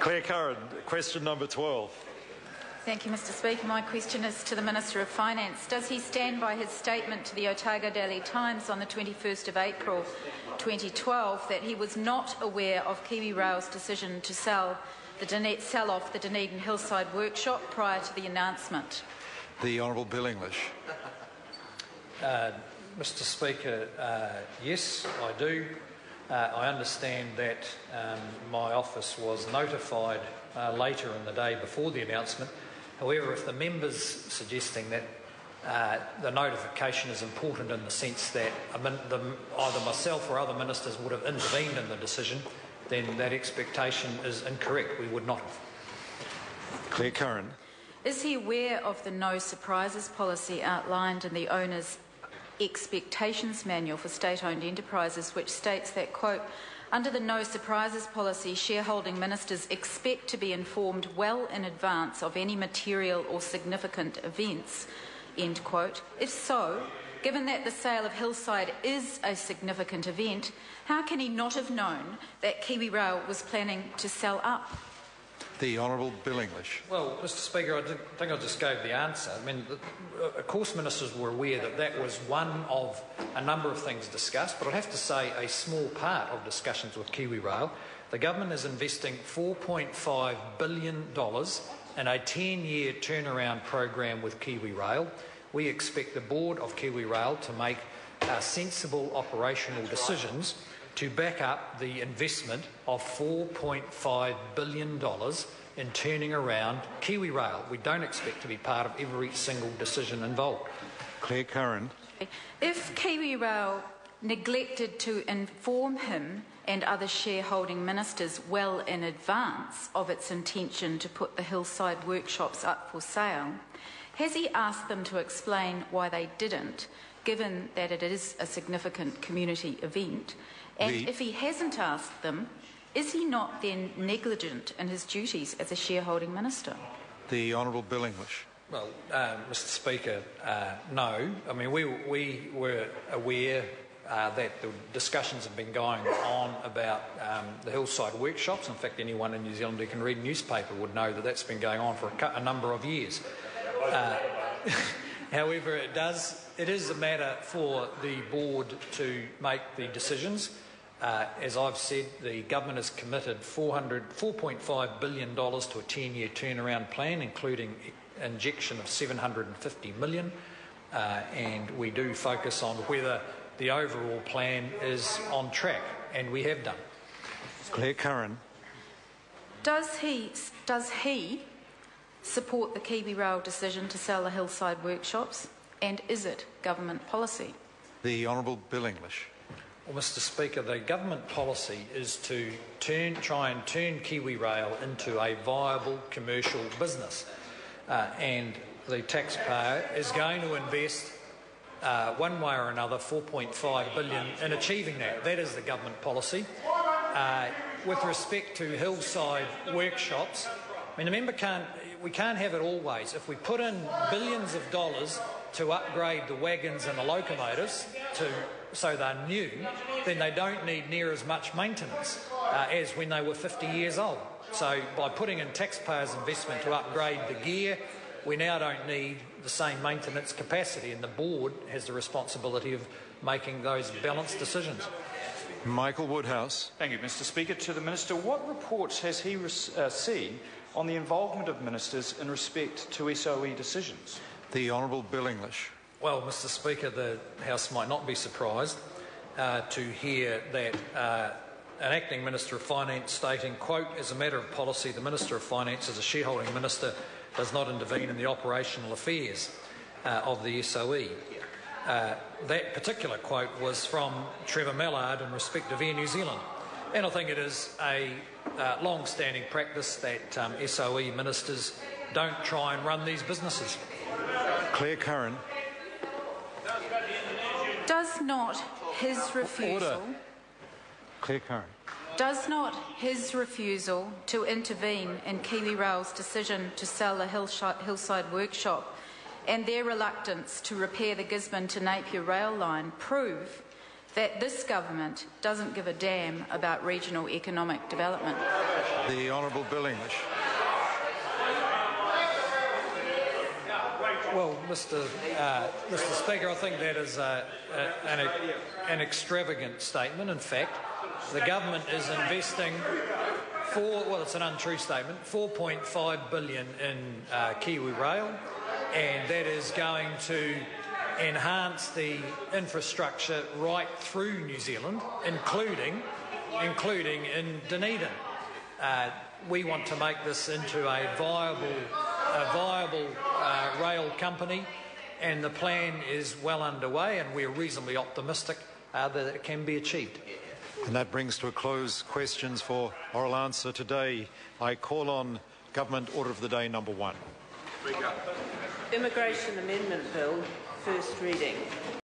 Clare Curran, question number 12. Thank you, Mr Speaker. My question is to the Minister of Finance. Does he stand by his statement to the Otago Daily Times on the 21st of April 2012 that he was not aware of KiwiRail's decision to sell off the Dunedin Hillside workshop prior to the announcement? The Honourable Bill English. Mr Speaker, yes, I do. I understand that my office was notified later in the day before the announcement. However, if the member's suggesting that the notification is important in the sense that either myself or other ministers would have intervened in the decision, then that expectation is incorrect. We would not have. Clare Curran. Is he aware of the no surprises policy outlined in the owner's expectations manual for state-owned enterprises, which states that, quote, under the no surprises policy, shareholding ministers expect to be informed well in advance of any material or significant events, end quote. If so, given that the sale of Hillside is a significant event, how can he not have known that KiwiRail was planning to sell up? The Honourable Bill English. Well, Mr Speaker, I think I just gave the answer. I mean, of course ministers were aware that that was one of a number of things discussed, but I'd have to say a small part of discussions with KiwiRail. The government is investing $4.5 billion in a 10-year turnaround program with KiwiRail. We expect the board of KiwiRail to make sensible operational decisions to back up the investment of $4.5 billion in turning around KiwiRail. We don't expect to be part of every single decision involved. Clare Curran. If KiwiRail neglected to inform him and other shareholding ministers well in advance of its intention to put the Hillside workshops up for sale, has he asked them to explain why they didn't, given that it is a significant community event? And if he hasn't asked them, is he not then negligent in his duties as a shareholding minister? The Honourable Bill English. Well, Mr Speaker, no. I mean, we were aware that the discussions have been going on about the Hillside workshops. In fact, anyone in New Zealand who can read a newspaper would know that that's been going on for a number of years. However, it is a matter for the board to make the decisions. As I've said, the government has committed $4.5 billion to a 10-year turnaround plan, including injection of $750 million, and we do focus on whether the overall plan is on track, and we have done. Clare Curran. Does he support the KiwiRail decision to sell the Hillside workshops, and is it government policy? The Honourable Bill English. Well, Mr Speaker, the government policy is to try and turn KiwiRail into a viable commercial business, and the taxpayer is going to invest one way or another $4.5 billion in achieving that. That is the government policy. With respect to Hillside workshops, I mean, remember, we can't have it always. If we put in billions of dollars to upgrade the wagons and the locomotives so they're new, then they don't need near as much maintenance as when they were 50 years old. So by putting in taxpayers' investment to upgrade the gear, we now don't need the same maintenance capacity, and the board has the responsibility of making those balanced decisions. Michael Woodhouse. Thank you, Mr Speaker. To the Minister, what reports has he seen on the involvement of ministers in respect to SOE decisions? The Honourable Bill English. Well, Mr Speaker, the House might not be surprised to hear that an acting Minister of Finance stating, quote, as a matter of policy, the Minister of Finance as a shareholding minister does not intervene in the operational affairs of the SOE. That particular quote was from Trevor Mallard in respect of Air New Zealand. And I think it is a long-standing practice that SOE ministers don't try and run these businesses. Clare Curran. Does not his refusal... Order. Clare Curran. Does not his refusal to intervene in KiwiRail's decision to sell the Hillside workshop and their reluctance to repair the Gisborne to Napier rail line prove that this government doesn't give a damn about regional economic development? The Honourable Bill English. Well, Mr. Speaker, I think that is an extravagant statement. In fact, the government is investing it's an untrue statement, $4.5 billion in KiwiRail, and that is going to enhance the infrastructure right through New Zealand, including in Dunedin. We want to make this into a viable rail company, and the plan is well underway, and we're reasonably optimistic that it can be achieved. And that brings to a close questions for oral answer today. I call on Government Order of the Day number 1. Immigration Amendment Bill, first reading.